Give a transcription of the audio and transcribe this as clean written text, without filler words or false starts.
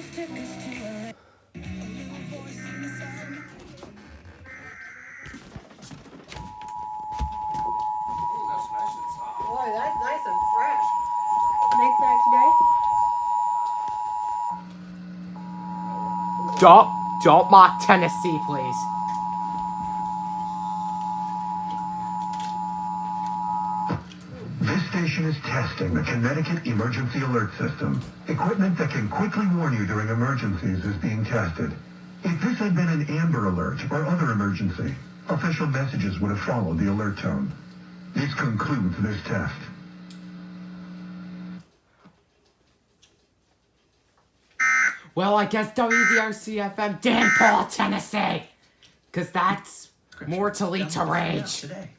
Boy, that's nice and fresh. Make that today? Don't mock Tennessee, please. This station is testing the Connecticut Emergency Alert System. Equipment that can quickly warn you during emergencies is being tested. If this had been an Amber Alert or other emergency, official messages would have followed the alert tone. This concludes this test. Well, I guess WDRC-FM did pull Tennessee. Because that's more to lead to rage. Today.